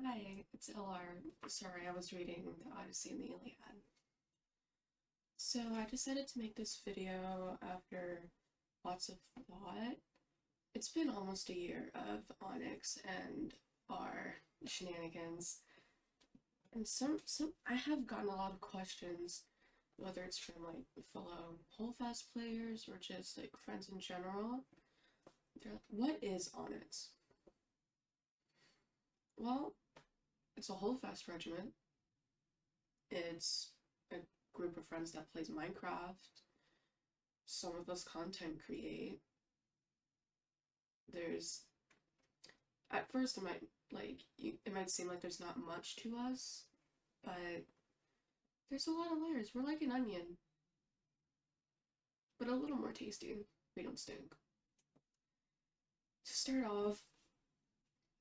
Hi, it's LR. Sorry, I was reading the Odyssey and the Iliad. So I decided to make this video after lots of thought. It's been almost a year of Onyx and our shenanigans, and some I have gotten a lot of questions, whether it's from like fellow Whole players or just like friends in general. They're like, "What is Onyx?" Well, it's a Whole regiment. It's a group of friends that plays Minecraft. Some of us content create. There's at first it might it might seem like there's not much to us, but there's a lot of layers. We're like an onion, but a little more tasty. We don't stink. To start off,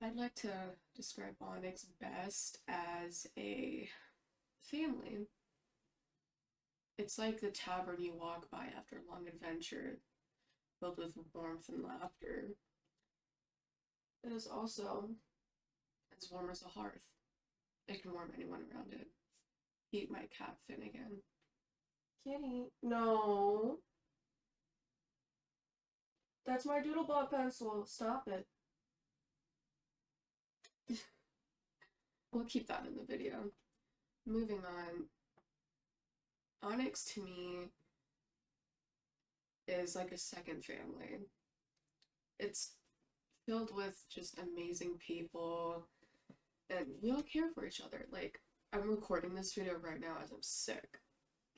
I'd like to describe Onyx best as a family. It's like the tavern you walk by after a long adventure, filled with warmth and laughter. It is also as warm as a hearth. It can warm anyone around it. Eat my cat Finnegan. Kitty. No. That's my doodlebot pencil. Stop it. We'll keep that in the video. Moving on. Onyx to me is like a second family. It's filled with just amazing people, and we all care for each other. Like, I'm recording this video right now as I'm sick.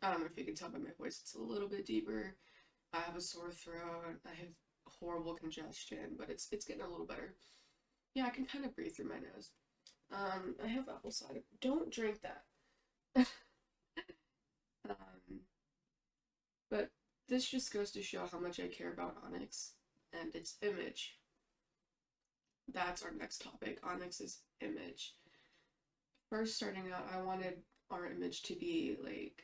I don't know if you can tell by my voice, it's a little bit deeper. I have a sore throat. I have horrible congestion, but it's getting a little better. Yeah, I can kind of breathe through my nose. I have apple cider. Don't drink that. um, but this just goes to show how much I care about Onyx and its image. That's our next topic, Onyx's image. First, starting out, I wanted our image to be like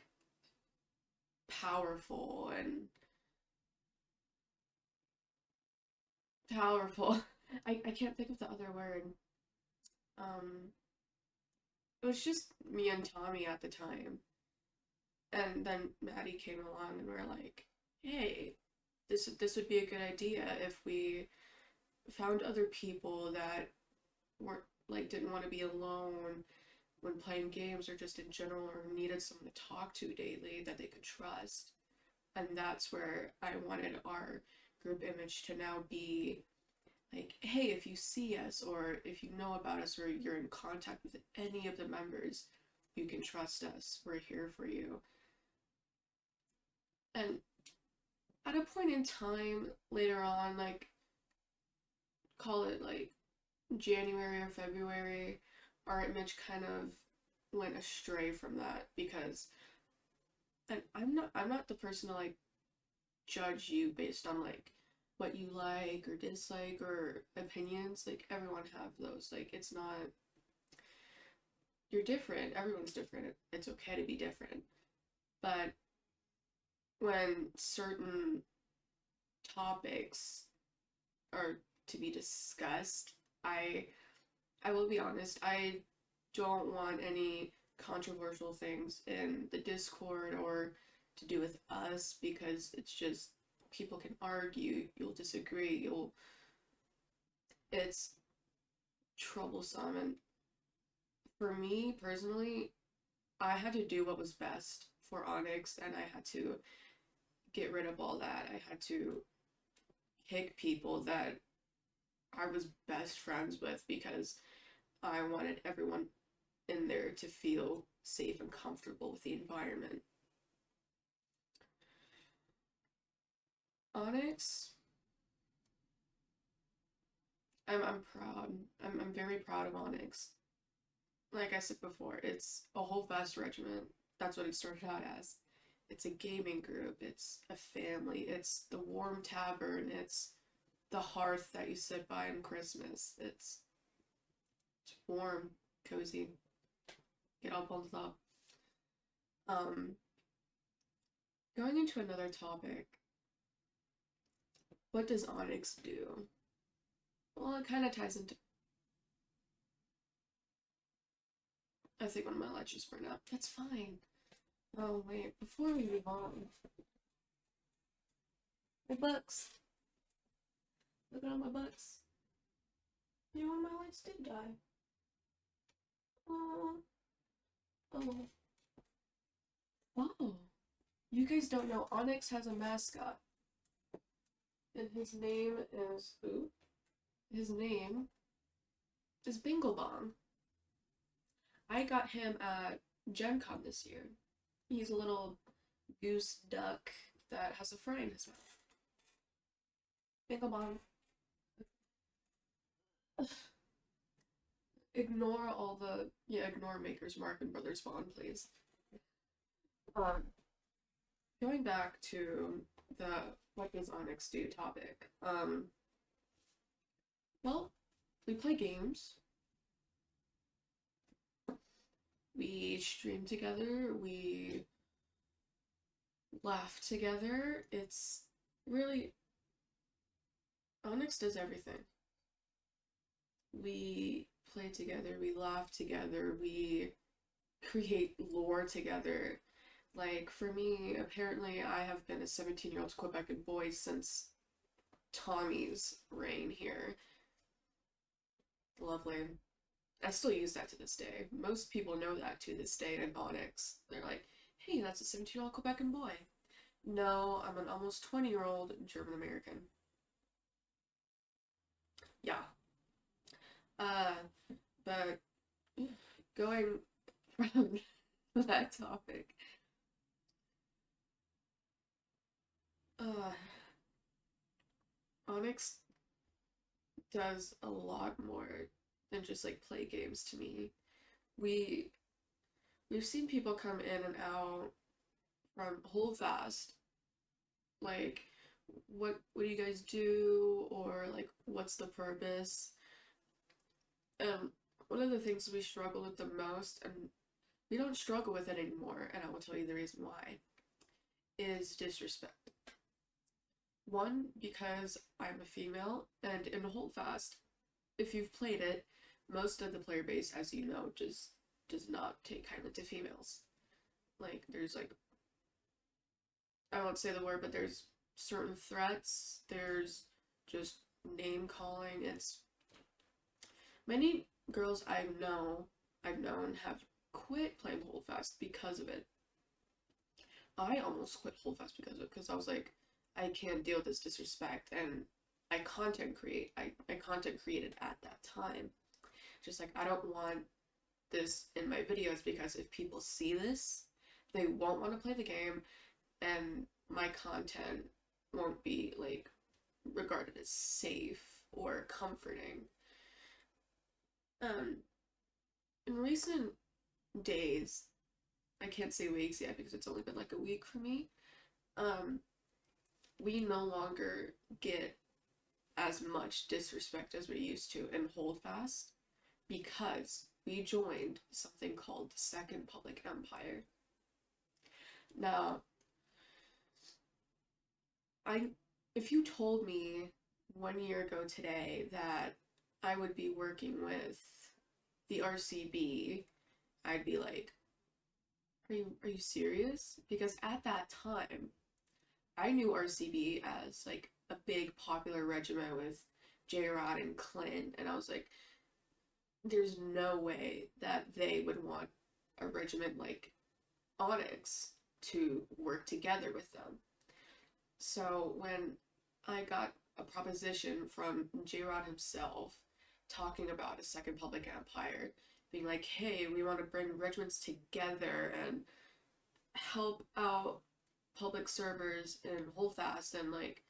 powerful and powerful. I can't think of the other word. Um, it was just me and Tommy at the time. And then Maddie came along and we are like, hey, this would be a good idea if we found other people that weren't like didn't want to be alone when playing games or just in general or needed someone to talk to daily that they could trust. And that's where I wanted our group image to now be like, hey, if you see us or if you know about us or you're in contact with any of the members, you can trust us. We're here for you. And at a point in time later on, like, call it like January or February, our image kind of went astray from that because and I'm not the person to like judge you based on like what you like or dislike or opinions. Like everyone have those. Like it's not you're different. Everyone's different. It's okay to be different. But when certain topics are to be discussed, I I will be honest, I don't want any controversial things in the Discord or to do with us because it's just people can argue, you'll disagree, you'll it's troublesome and for me personally, I had to do what was best for Onyx and I had to get rid of all that. I had to pick people that I was best friends with because I wanted everyone in there to feel safe and comfortable with the environment. Onyx, I'm proud. I'm very proud of Onyx. Like I said before, it's a whole vast regiment. That's what it started out as. It's a gaming group. It's a family. It's the warm tavern. It's the hearth that you sit by on Christmas. It's warm, cozy. Get all bundled up. Um, Going into another topic, what does Onyx do? Well, it kind of ties into I think one of my lights just burned out. That's fine. Oh, wait. Before we move on, my books. Look at all my books. You know, one of my lights did die. Oh. Oh. Oh. You guys don't know. Onyx has a mascot. And his name is. Ooh. His name is Binglebong. I got him at Gen Con this year. He's a little goose duck that has a fry in his mouth. Binglebong. Ignore all the ignore Maker's Mark and Brothers Bond, please. Um, Going back to the what does Onyx do topic. Well, we play games. We stream together. We laugh together. It's really Onyx does everything. We play together, we laugh together, we create lore together. Like, for me, apparently I have been a 17-year-old Quebecan boy since Tommy's reign here. Lovely. I still use that to this day. Most people know that to this day in Onyx. They're like, hey, that's a 17-year-old Quebecan boy. No, I'm an almost 20-year-old German American. Yeah. Uh, but going from that topic, uh, Onyx does a lot more than just like play games to me. We we've seen people come in and out from Holdfast, like what do you guys do, or like what's the purpose? One of the things we struggle with the most, and we don't struggle with it anymore, and I will tell you the reason why, is disrespect. One, because I'm a female, and in Holdfast, if you've played it, most of the player base, as you know, just does not take kindly to females. Like, there's like, I won't say the word, but there's certain threats, there's just name calling. It's many girls I've known have quit playing Holdfast because of it. I almost quit Holdfast because of it, because I was like, I can't deal with this disrespect, and I content created at that time. Just like, I don't want this in my videos, because if people see this, they won't want to play the game, and my content won't be like regarded as safe or comforting. Um, in recent days, I can't say weeks yet because it's only been like a week for me. Um, we no longer get as much disrespect as we used to in Holdfast, because we joined something called the Second Public Empire. Now, I if you told me 1 year ago today that I would be working with the RCB, I'd be like, are you serious? Because at that time, I knew RCB as like a big popular regiment with J Rod and Clint, and I was like, there's no way that they would want a regiment like Onyx to work together with them. So when I got a proposition from J Rod himself talking about a Second Public Empire, being like, hey, we want to bring regiments together and help out public servers in Holdfast, and like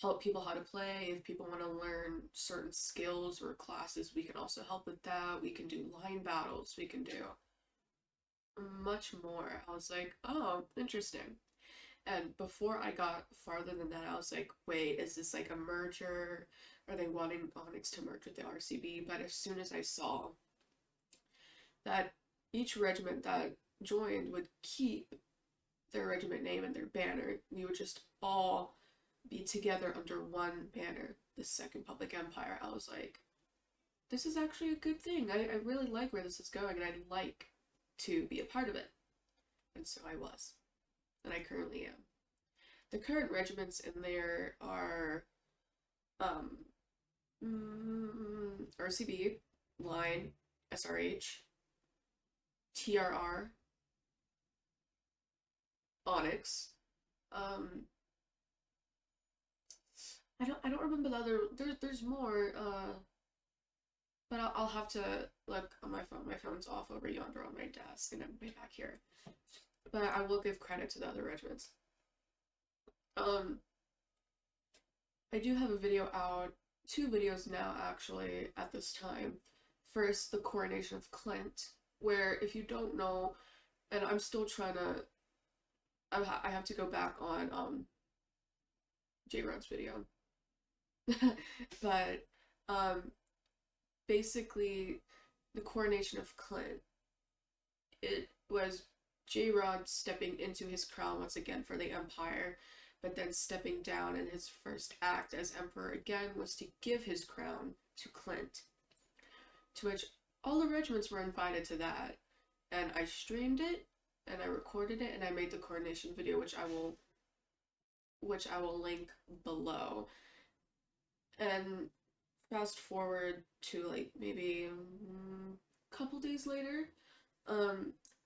help people how to play. If people want to learn certain skills or classes, we can also help with that. We can do line battles, we can do much more. I was like, oh, interesting. And before I got farther than that, I was like, wait, is this like a merger? Are they wanting Onyx to merge with the RCB? But as soon as I saw that each regiment that joined would keep their regiment name and their banner, we would just all be together under one banner, the Second Public Empire, I was like, this is actually a good thing. I really like where this is going, and I like to be a part of it. And so I was. And I currently am. The current regiments in there are um, RCB, Line, SRH, TRR, Onyx. Um, I don't remember the other. There's more. But I'll have to look on my phone. My phone's off over yonder on my desk, and I'm way back here. But I will give credit to the other regiments. Um, I do have a video out, two videos now actually at this time. First, the coronation of Clint, where if you don't know, and I'm still trying to, I have to go back on J Rod's video, but um, basically, the coronation of Clint, it was J Rod stepping into his crown once again for the Empire, but then stepping down, and his first act as Emperor again was to give his crown to Clint. To which all the regiments were invited to that, and I streamed it, and I recorded it, and I made the coronation video, which I will link below. And fast forward to like maybe a couple days later,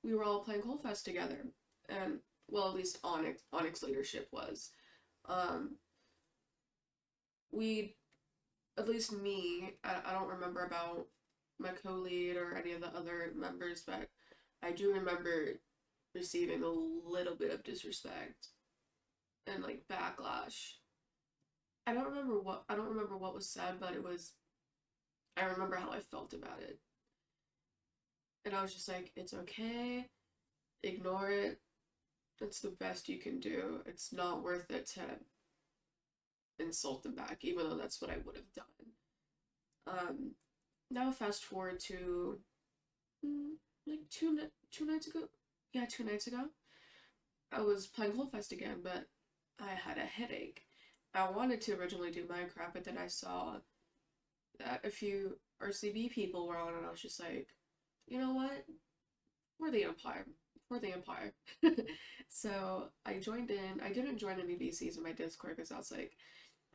we were all playing Holfest together, and well, at least Onyx leadership was. Um, we, at least me, I don't remember about my co-lead or any of the other members, but I do remember receiving a little bit of disrespect and like backlash. I don't remember what was said, but it was, I remember how I felt about it. And I was just like, it's okay, ignore it. It's the best you can do. It's not worth it to insult them back, even though that's what I would have done. Now fast forward to like two nights ago. Yeah, 2 nights ago. I was playing Holfest again, but I had a headache. I wanted to originally do Minecraft, but then I saw that a few RCB people were on, and I was just like, you know what? We're the Empire. We're the Empire. So I joined in. I didn't join any VCs in my Discord because I was like,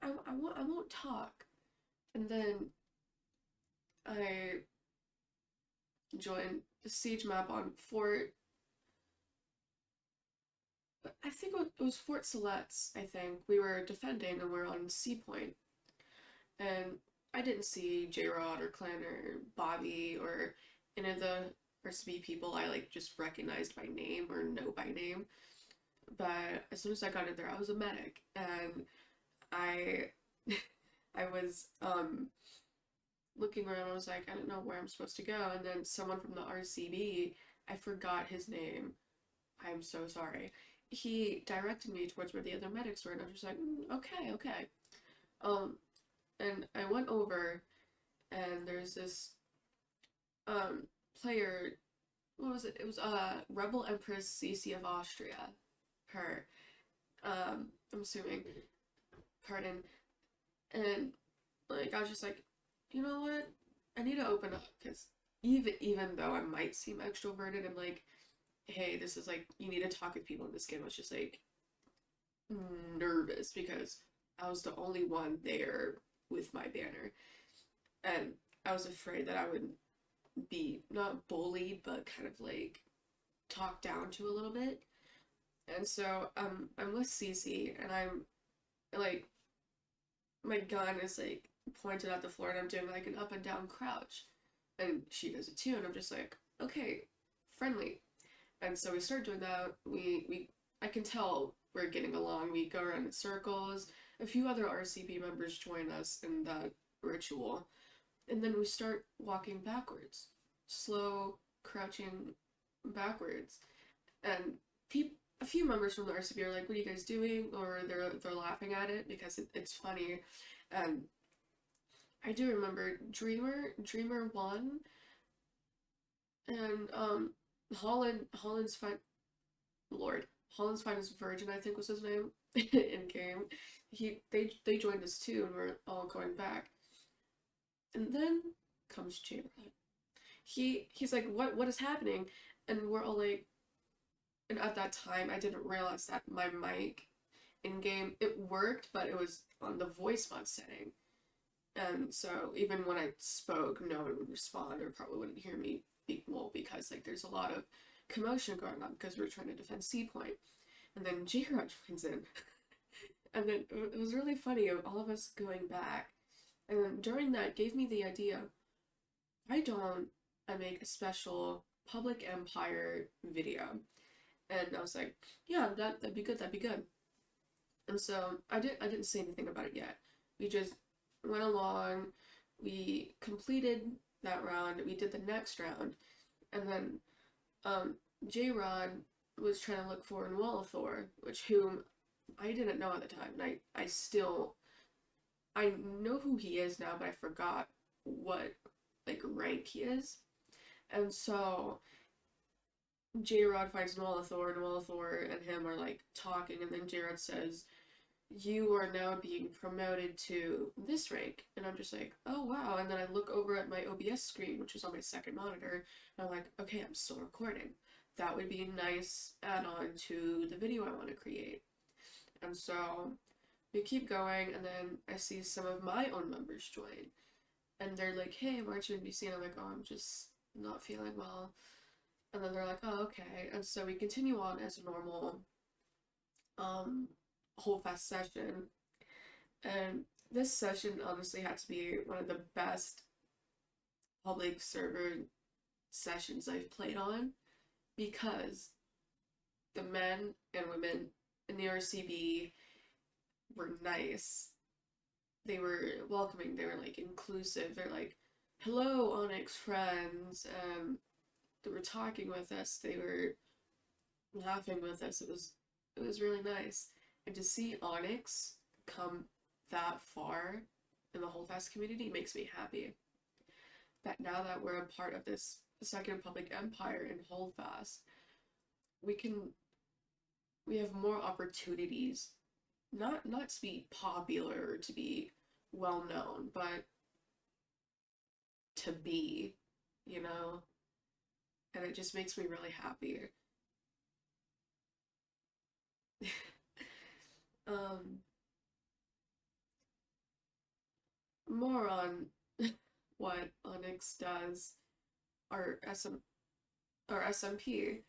I won't talk. And then I joined the siege map on Fort. I think it was Fort Siletz. I think we were defending and we are on Sea Point, and I didn't see J Rod or Clan or Bobby or any of the RCB people I like just recognized by name or know by name. But as soon as I got in there, I was a medic, and I I was looking around. I was like, I don't know where I'm supposed to go, and then someone from the RCB, I forgot his name. I'm so sorry. He directed me towards where the other medics were, and I was just like, okay, okay. Um, and I went over, and there's this player. What was it? It was Rebel Empress CC of Austria. Her. I'm assuming. Pardon. And like I was just like, you know what? I need to open up because even though I might seem extroverted and like, hey, this is like you need to talk with people in this game. I was just like nervous because I was the only one there with my banner, and I was afraid that I would be not bullied but kind of like talked down to a little bit. And so I'm with Cece, and I'm like my gun is like pointed at the floor, and I'm doing like an up and down crouch, and she does it too, and I'm just like, okay, friendly. And so we start doing that. We I can tell we're getting along. We go around in circles. A few other RCB members join us in that ritual, and then we start walking backwards, slow crouching backwards, and a few members from the RCB are like, "What are you guys doing?" Or they're laughing at it because it's funny. And I do remember Dreamer won, and Holland's fine. Lord, Holland's finest virgin, I think was his name in game. They joined us too, and we're all going back. And then comes J Rod. He's like, what is happening? And we're all like, and at that time, I didn't realize that my mic in game, it worked, but it was on the voice mod setting. And so even when I spoke, no one would respond or probably wouldn't hear me speak well because like there's a lot of commotion going on because we're trying to defend C point. And then J-Rod joins in. And then it was really funny of all of us going back. And then during that gave me the idea, why don't I make a special Public Empire video? And I was like, yeah, that'd be good, that'd be good. And so I didn't say anything about it yet. We just went along, we completed that round, we did the next round, and then um J-Rod was trying to look for Nwalathor, which whom I didn't know at the time, and I still I know who he is now, but I forgot what like rank he is. And so J-Rod finds Nwalathor, and Nwalathor and him are like talking, and then J-Rod says, you are now being promoted to this rank. And I'm just like, oh wow. And then I look over at my OBS screen, which is on my second monitor, and I'm like, okay, I'm still recording. That would be a nice add-on to the video I want to create. And so we keep going, and then I see some of my own members join. And they're like, hey, aren't you in BC? And I'm like, oh, I'm just not feeling well. And then they're like, oh, okay. And so we continue on as a normal um whole fast session. And this session honestly had to be one of the best public server sessions I've played on because the men and women in the RCB were nice. They were welcoming, they were like inclusive. They're like, hello, Onyx friends. They were talking with us, they were laughing with us. It was really nice. And to see Onyx come that far in the Holdfast community makes me happy. That now that we're a part of this Second Public Empire in Holdfast, we can we have more opportunities, not to be popular or to be well known, but to be, you know, and it just makes me really happy. um, More on what Onyx does, our our SMP.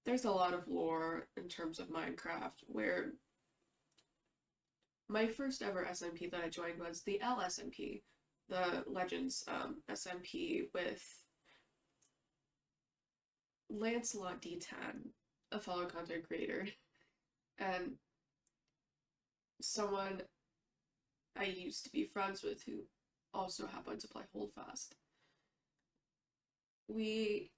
There's a lot of lore in terms of Minecraft where my first ever SMP that I joined was the LSMP, the Legends SMP with Lancelot D10, a fellow content creator, and someone I used to be friends with who also happened to play Holdfast. We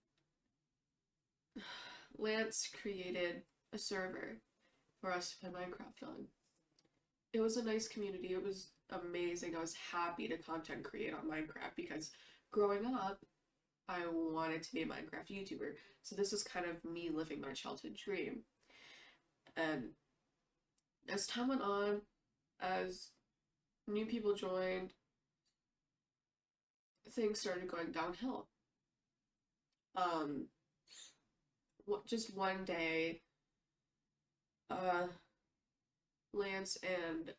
Lance created a server for us to play Minecraft on. It was a nice community. It was amazing. I was happy to content create on Minecraft because growing up, I wanted to be a Minecraft YouTuber. So this is kind of me living my childhood dream. And as time went on, as new people joined, things started going downhill. Um, just one day, uh, Lance and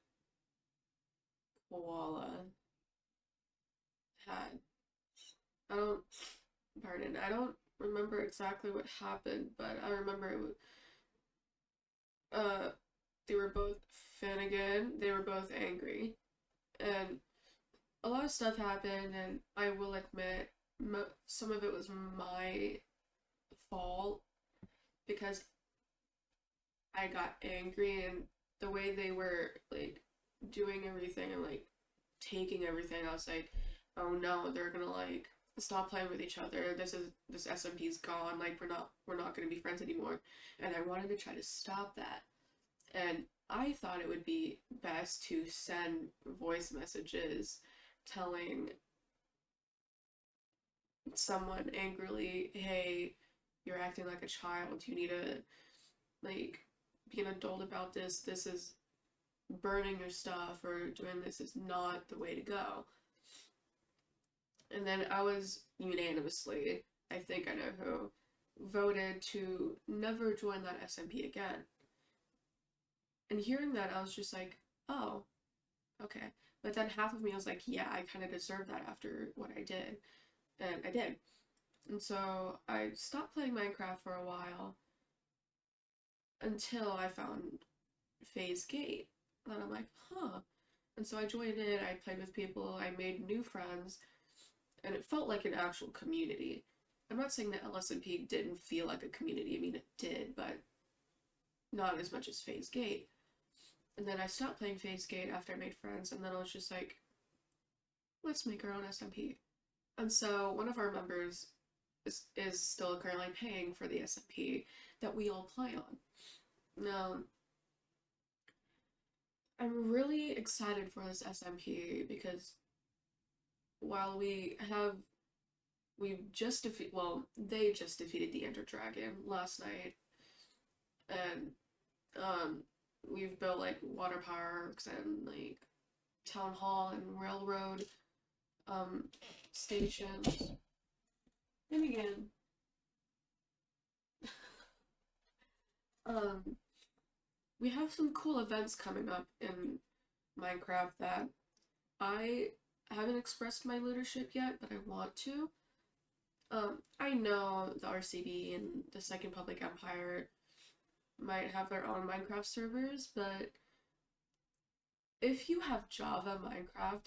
Koala had, I don't, pardon, I don't remember exactly what happened, but I remember it was, uh, they were both Finnegan, they were both angry, and a lot of stuff happened, and I will admit, some of it was my fault because I got angry and the way they were like doing everything and like taking everything, I was like, oh no, they're gonna like stop playing with each other. This SMP's gone. Like we're not gonna be friends anymore. And I wanted to try to stop that. And I thought it would be best to send voice messages telling someone angrily, hey, you're acting like a child. You need to like be an adult about this. This is burning your stuff or doing this is not the way to go. And then I was unanimously I think I know who, voted to never join that SMP again. And hearing that, I was just like, oh, okay. But then half of me was like, yeah, I kind of deserve that after what I did. And I did. And so I stopped playing Minecraft for a while until I found Phase Gate. And I'm like, huh. And so I joined it, I played with people, I made new friends, and it felt like an actual community. I'm not saying that LSMP didn't feel like a community. I mean, it did, but not as much as Phase Gate. And then I stopped playing Phase Gate after I made friends, and then I was just like, let's make our own SMP. And so one of our members is still currently paying for the SMP that we all play on. Now, I'm really excited for this SMP because while we've just defeated, well, they just defeated the Ender Dragon last night, and um, we've built like water parks and like town hall and railroad um stations. And again, um, we have some cool events coming up in Minecraft that I haven't expressed my leadership yet, but I want to. I know the RCB and the Second Public Empire might have their own Minecraft servers, but if you have Java Minecraft,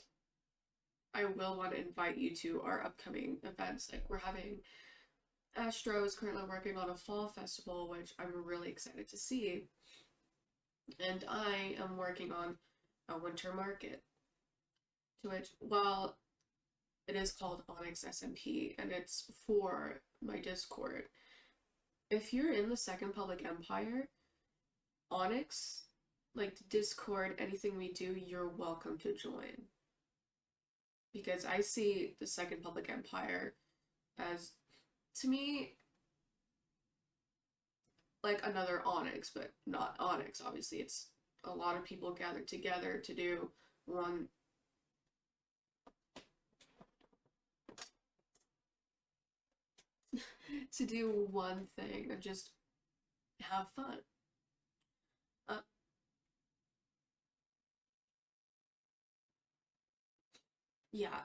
I will want to invite you to our upcoming events. Like, we're having Astro is currently working on a fall festival, which I'm really excited to see. And I am working on a winter market, to which, well, it is called Onyx SMP, and it's for my Discord. If you're in the Second Public Empire, Onyx, like Discord, anything we do, you're welcome to join. Because I see the Second Public Empire as, to me, like another Onyx, but not Onyx. Obviously, it's a lot of people gathered together to do one thing and just have fun. Uh, yeah.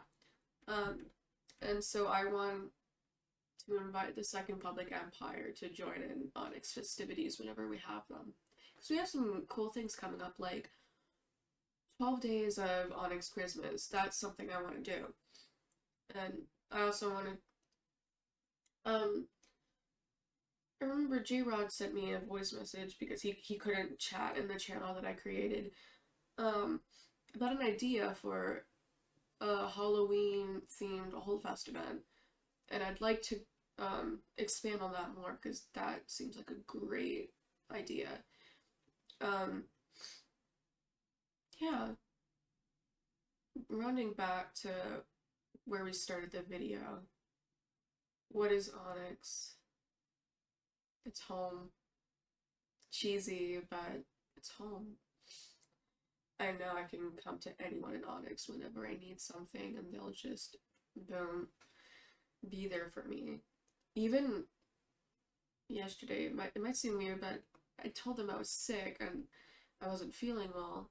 And so I want to invite the Second Public Empire to join in Onyx festivities whenever we have them. Because we have some cool things coming up, like 12 days of Onyx Christmas. That's something I want to do. And I also want to, I remember J-Rod sent me a voice message because he couldn't chat in the channel that I created, about an idea for a Halloween themed Holdfest event. And I'd like to expand on that more because that seems like a great idea. Um, yeah, rounding back to where we started the video. What is Onyx? It's home. Cheesy, but it's home. I know I can come to anyone in Onyx whenever I need something and they'll just, boom, be there for me. Even yesterday, it might seem weird, but I told them I was sick and I wasn't feeling well.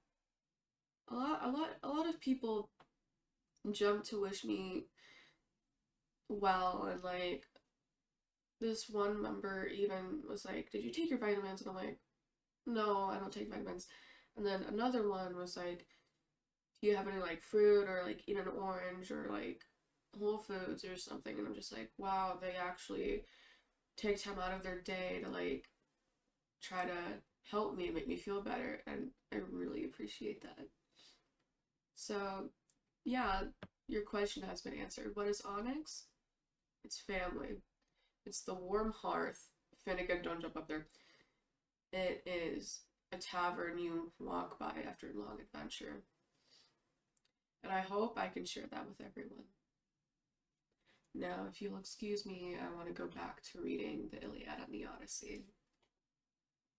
A lot of people jumped to wish me well, and like this one member even was like, "Did you take your vitamins?" And I'm like, "No, I don't take vitamins." And then another one was like, "Do you have any like fruit or like eat an orange or like Whole Foods or something?" And I'm just like, wow, they actually take time out of their day to like try to help me, make me feel better, and I really appreciate that. So, yeah, your question has been answered. What is Onyx? It's family. It's the warm hearth. Finnegan, don't jump up there. It is a tavern you walk by after a long adventure. And I hope I can share that with everyone. Now, if you'll excuse me, I want to go back to reading the Iliad and the Odyssey.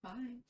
Bye.